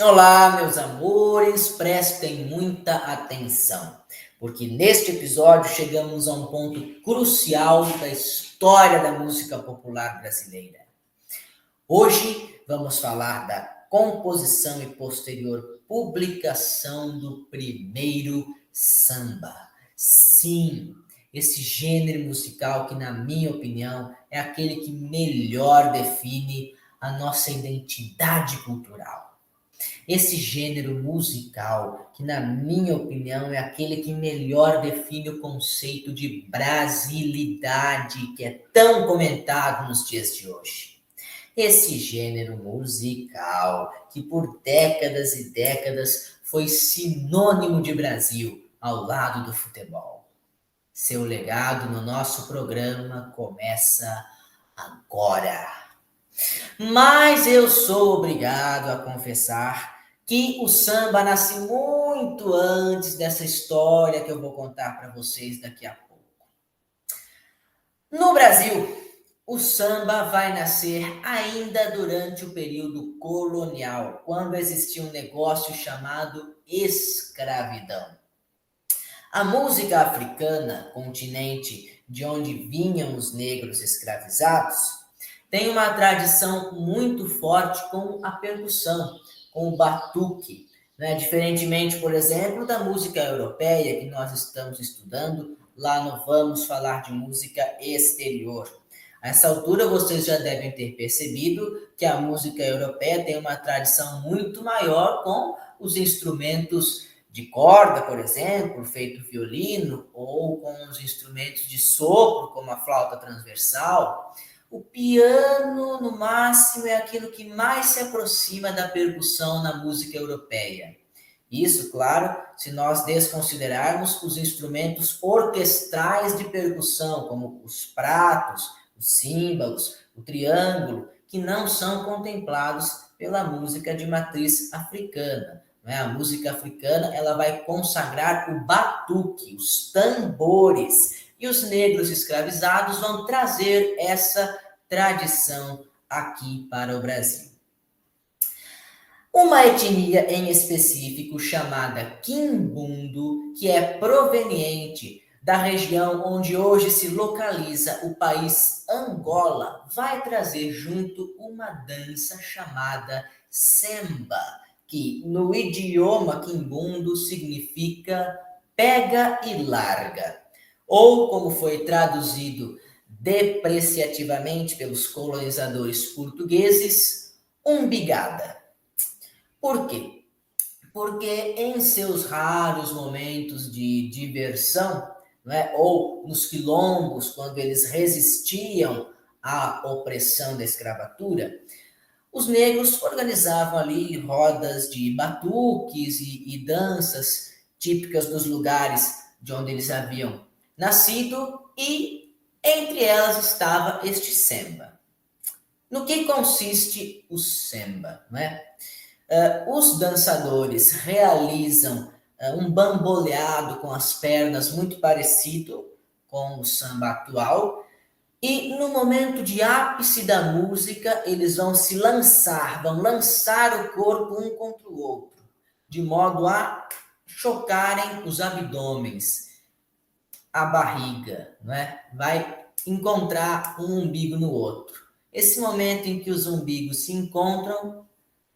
Olá, meus amores, prestem muita atenção, porque neste episódio chegamos a um ponto crucial da história da música popular brasileira. Hoje vamos falar da composição e posterior publicação do primeiro samba. Sim, esse gênero musical que, na minha opinião, é aquele que melhor define a nossa identidade cultural. Esse gênero musical, que na minha opinião é aquele que melhor define o conceito de brasilidade, que é tão comentado nos dias de hoje. Esse gênero musical, que por décadas e décadas foi sinônimo de Brasil ao lado do futebol. Seu legado no nosso programa começa agora. Mas eu sou obrigado a confessar que o samba nasce muito antes dessa história que eu vou contar para vocês daqui a pouco. No Brasil, o samba vai nascer ainda durante o período colonial, quando existia um negócio chamado escravidão. A música africana, continente de onde vinham os negros escravizados, tem uma tradição muito forte com a percussão, com o batuque, né? Diferentemente, por exemplo, da música europeia que nós estamos estudando, lá no Vamos Falar de Música Exterior. A essa altura, vocês já devem ter percebido que a música europeia tem uma tradição muito maior com os instrumentos de corda, por exemplo, feito violino, ou com os instrumentos de sopro, como a flauta transversal. O piano, no máximo, é aquilo que mais se aproxima da percussão na música europeia. Isso, claro, se nós desconsiderarmos os instrumentos orquestrais de percussão, como os pratos, os símbolos, o triângulo, que não são contemplados pela música de matriz africana. Né? A música africana ela vai consagrar o batuque, os tambores, e os negros escravizados vão trazer essa tradição aqui para o Brasil. Uma etnia em específico chamada Quimbundo, que é proveniente da região onde hoje se localiza o país Angola, vai trazer junto uma dança chamada samba, que no idioma quimbundo significa pega e larga. Ou, como foi traduzido depreciativamente pelos colonizadores portugueses, umbigada. Por quê? Porque em seus raros momentos de diversão, né, ou nos quilombos, quando eles resistiam à opressão da escravatura, os negros organizavam ali rodas de batuques e danças típicas dos lugares de onde eles haviam nascido, e entre elas estava este samba. No que consiste o samba? Né? Os dançadores realizam um bamboleado com as pernas muito parecido com o samba atual, e no momento de ápice da música, eles vão se lançar, vão lançar o corpo um contra o outro, de modo a chocarem os abdômenes, a barriga, não é? Vai encontrar um umbigo no outro. Esse momento em que os umbigos se encontram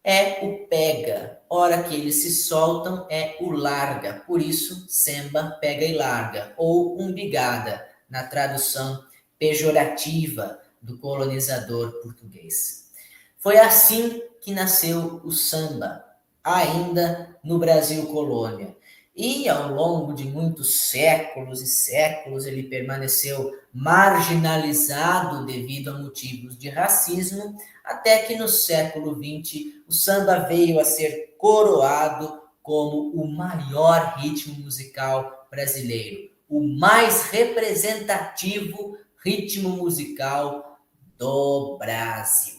é o pega. Hora que eles se soltam é o larga. Por isso, samba, pega e larga. Ou umbigada, na tradução pejorativa do colonizador português. Foi assim que nasceu o samba, ainda no Brasil colônia. E ao longo de muitos séculos e séculos ele permaneceu marginalizado devido a motivos de racismo, até que no século XX o samba veio a ser coroado como o maior ritmo musical brasileiro, o mais representativo ritmo musical do Brasil.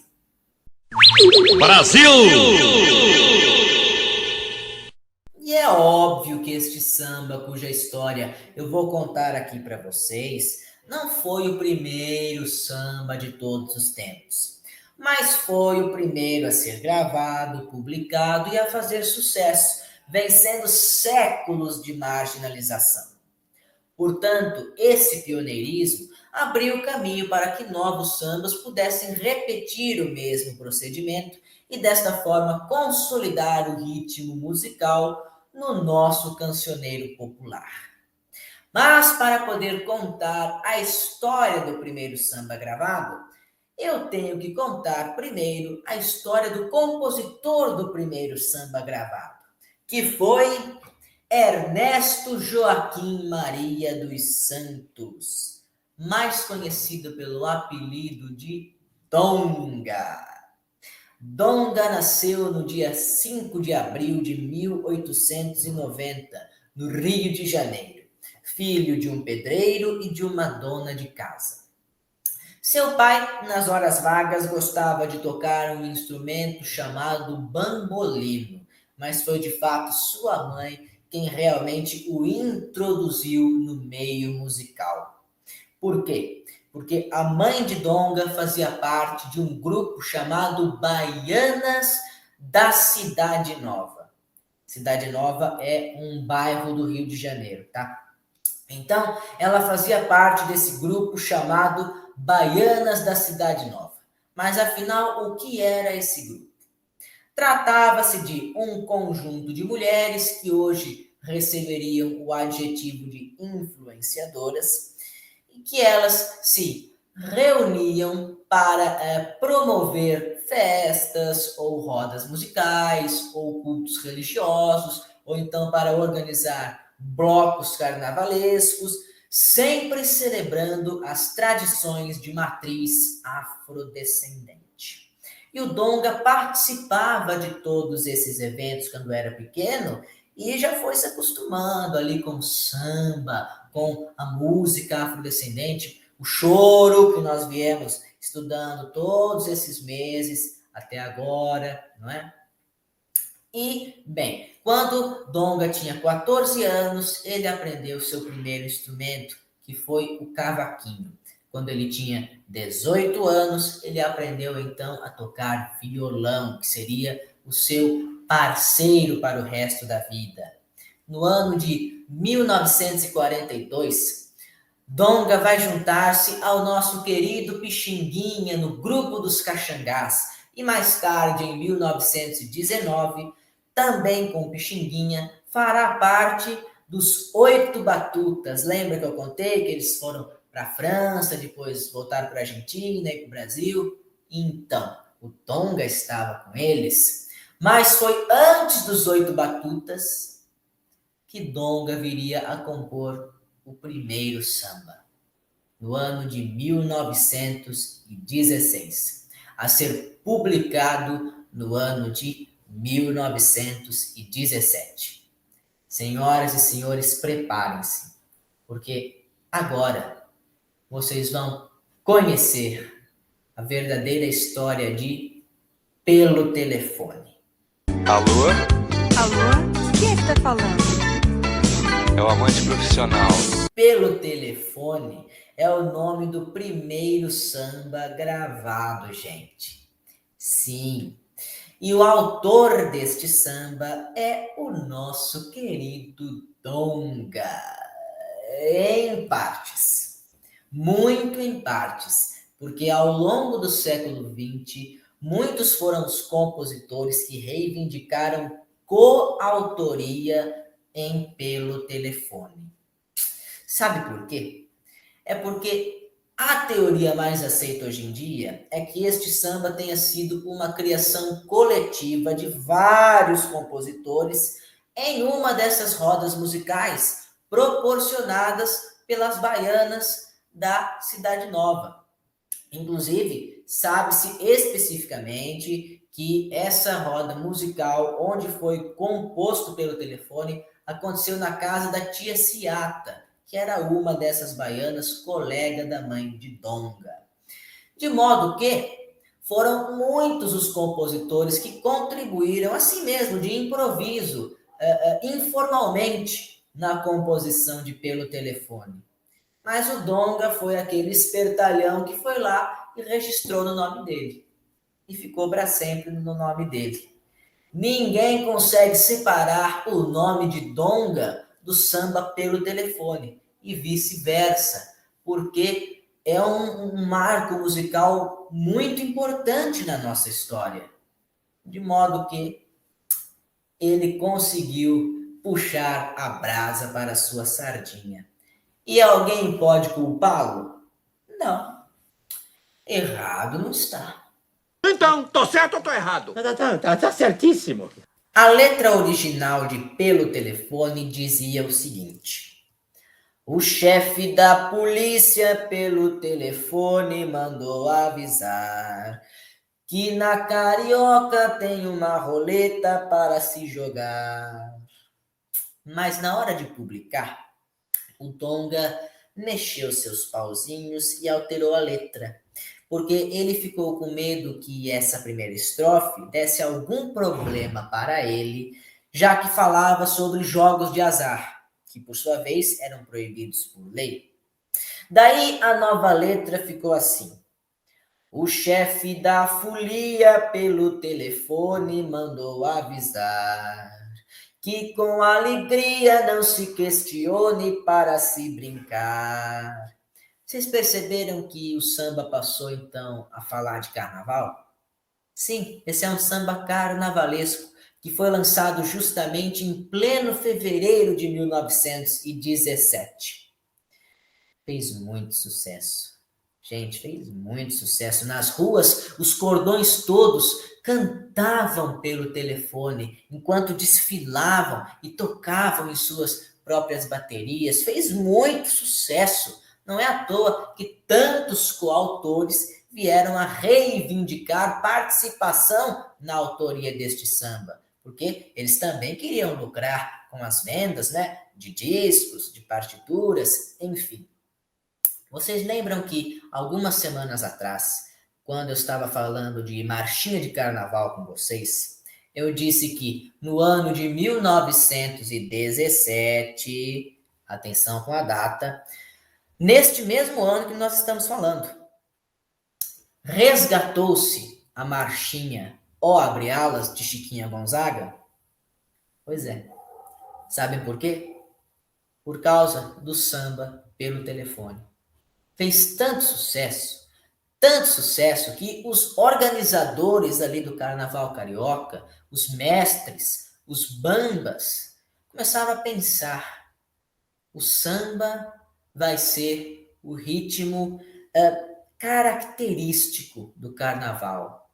Brasil! E é óbvio que este samba, cuja história eu vou contar aqui para vocês, não foi o primeiro samba de todos os tempos. mas foi o primeiro a ser gravado, publicado e a fazer sucesso, vencendo séculos de marginalização. Portanto, esse pioneirismo abriu caminho para que novos sambas pudessem repetir o mesmo procedimento e, desta forma, consolidar o ritmo musical no nosso cancioneiro popular. Mas, para poder contar a história do primeiro samba gravado, eu tenho que contar primeiro a história do compositor do primeiro samba gravado, que foi Ernesto Joaquim Maria dos Santos, mais conhecido pelo apelido de Donga. Donga nasceu no dia 5 de abril de 1890, no Rio de Janeiro, filho de um pedreiro e de uma dona de casa. Seu pai, nas horas vagas, gostava de tocar um instrumento chamado bambolino, mas foi de fato sua mãe quem realmente o introduziu no meio musical. Por quê? Porque a mãe de Donga fazia parte de um grupo chamado Baianas da Cidade Nova. Cidade Nova é um bairro do Rio de Janeiro, tá? Então, ela fazia parte desse grupo chamado Baianas da Cidade Nova. Mas afinal, o que era esse grupo? Tratava-se de um conjunto de mulheres que hoje receberiam o adjetivo de influenciadoras e que elas se reuniam para promover festas ou rodas musicais ou cultos religiosos ou então para organizar blocos carnavalescos, sempre celebrando as tradições de matriz afrodescendente. E o Donga participava de todos esses eventos quando era pequeno e já foi se acostumando ali com o samba, com a música afrodescendente, o choro que nós viemos estudando todos esses meses até agora, não é? E, bem, quando Donga tinha 14 anos, ele aprendeu seu primeiro instrumento, que foi o cavaquinho. Quando ele tinha 18 anos, ele aprendeu então a tocar violão, que seria o seu parceiro para o resto da vida. No ano de 1942, Donga vai juntar-se ao nosso querido Pixinguinha no grupo dos Caxangás e mais tarde, em 1919, também com Pixinguinha, fará parte dos 8 Batutas. Lembra que eu contei que eles foram para a França, depois voltaram para a Argentina e para o Brasil? Então, o Donga estava com eles, mas foi antes dos 8 Batutas que Donga viria a compor o primeiro samba, no ano de 1916, a ser publicado no ano de 1917. Senhoras e senhores, preparem-se, porque agora vocês vão conhecer a verdadeira história de Pelo Telefone. Alô? Alô? Quem é que tá falando? É o amante profissional. Pelo Telefone é o nome do primeiro samba gravado, gente. Sim. E o autor deste samba é o nosso querido Donga. Em partes. Muito em partes. Porque ao longo do século XX, muitos foram os compositores que reivindicaram coautoria em Pelo Telefone. Sabe por quê? É porque a teoria mais aceita hoje em dia é que este samba tenha sido uma criação coletiva de vários compositores em uma dessas rodas musicais proporcionadas pelas baianas da Cidade Nova. Inclusive, sabe-se especificamente que essa roda musical, onde foi composto Pelo Telefone, aconteceu na casa da tia Ciata, que era uma dessas baianas, colega da mãe de Donga. De modo que foram muitos os compositores que contribuíram, assim mesmo, de improviso, informalmente, na composição de Pelo Telefone. Mas o Donga foi aquele espertalhão que foi lá e registrou no nome dele. e ficou para sempre no nome dele. Ninguém consegue separar o nome de Donga do samba pelo telefone e vice-versa, porque é um marco musical muito importante na nossa história, de modo que ele conseguiu puxar a brasa para a sua sardinha. E alguém pode culpá-lo? Não, errado não está. Então, tô certo ou tô errado? Tá certíssimo. A letra original de Pelo Telefone dizia o seguinte: o chefe da polícia pelo telefone mandou avisar que na Carioca tem uma roleta para se jogar. Mas na hora de publicar, o Donga mexeu seus pauzinhos e alterou a letra, porque ele ficou com medo que essa primeira estrofe desse algum problema para ele, já que falava sobre jogos de azar, que por sua vez eram proibidos por lei. Daí a nova letra ficou assim: o chefe da folia pelo telefone mandou avisar que com alegria não se questione para se brincar. Vocês perceberam que o samba passou então a falar de carnaval? Sim, esse é um samba carnavalesco que foi lançado justamente em pleno fevereiro de 1917. Fez muito sucesso. Gente, fez muito sucesso. Nas ruas, os cordões todos cantavam pelo telefone, enquanto desfilavam e tocavam em suas próprias baterias. Fez muito sucesso. Não é à toa que tantos coautores vieram a reivindicar participação na autoria deste samba, porque eles também queriam lucrar com as vendas, né, de discos, de partituras, enfim. Vocês lembram que algumas semanas atrás, quando eu estava falando de marchinha de carnaval com vocês, eu disse que no ano de 1917, atenção com a data, neste mesmo ano que nós estamos falando, resgatou-se a marchinha Ó Abre Alas de Chiquinha Gonzaga? Pois é. Sabem por quê? Por causa do samba pelo telefone. Fez tanto sucesso que os organizadores ali do Carnaval Carioca, os mestres, os bambas, começaram a pensar: o samba vai ser o ritmo característico do Carnaval.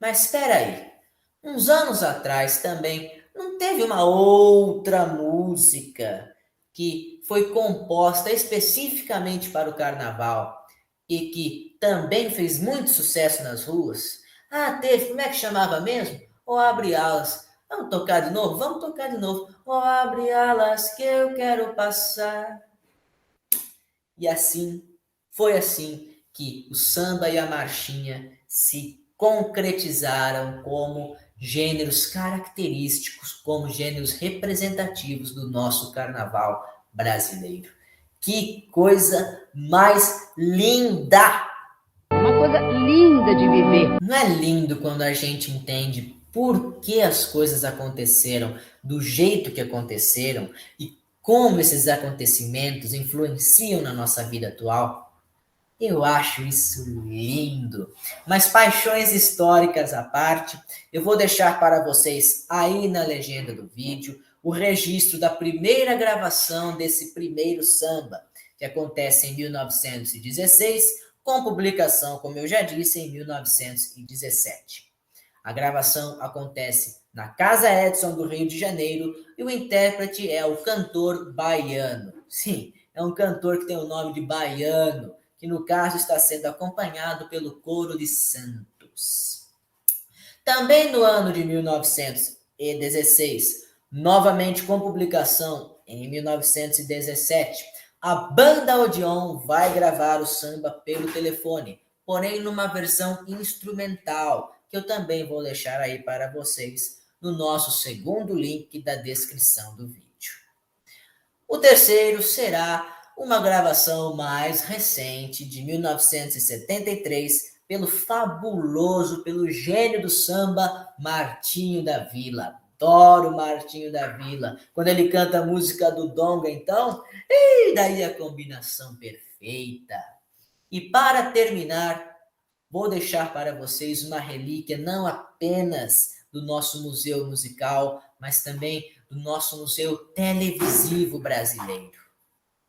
Mas espera aí, uns anos atrás também não teve uma outra música que foi composta especificamente para o Carnaval e que também fez muito sucesso nas ruas? Ah, teve. Como é que chamava mesmo? Ó Abre Alas. Vamos tocar de novo? Vamos tocar de novo. Ó abre alas que eu quero passar. E assim, foi assim que o samba e a marchinha se concretizaram como gêneros característicos, como gêneros representativos do nosso carnaval brasileiro. Que coisa mais linda! Uma coisa linda de viver. Não é lindo quando a gente entende por que as coisas aconteceram do jeito que aconteceram e como esses acontecimentos influenciam na nossa vida atual? Eu acho isso lindo. Mas paixões históricas à parte, eu vou deixar para vocês aí na legenda do vídeo o registro da primeira gravação desse primeiro samba, que acontece em 1916, com publicação, como eu já disse, em 1917. A gravação acontece na Casa Edson do Rio de Janeiro e o intérprete é o cantor Baiano. Sim, é um cantor que tem o nome de Baiano, que no caso está sendo acompanhado pelo Coro de Santos. Também no ano de 1916, novamente com publicação em 1917, a Banda Odeon vai gravar o samba pelo telefone, porém numa versão instrumental, que eu também vou deixar aí para vocês no nosso segundo link da descrição do vídeo. O terceiro será uma gravação mais recente, de 1973, pelo fabuloso, pelo gênio do samba, Martinho da Vila. Adoro Martinho da Vila. Quando ele canta a música do Donga, então, e daí a combinação perfeita. E para terminar, vou deixar para vocês uma relíquia não apenas do nosso museu musical, mas também do nosso museu televisivo brasileiro.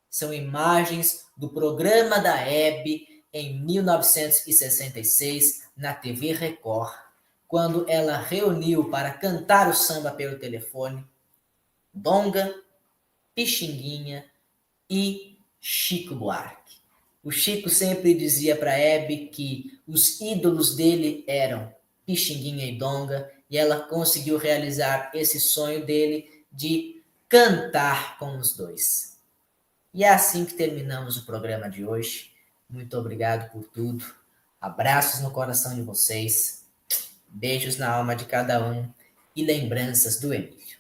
São imagens do programa da Hebe em 1966 na TV Record, quando ela reuniu para cantar o samba pelo telefone Donga, Pixinguinha e Chico Buarque. O Chico sempre dizia para Hebe que os ídolos dele eram Pixinguinha e Donga, e ela conseguiu realizar esse sonho dele de cantar com os dois. E é assim que terminamos o programa de hoje. Muito obrigado por tudo. Abraços no coração de vocês. Beijos na alma de cada um e lembranças do Emílio.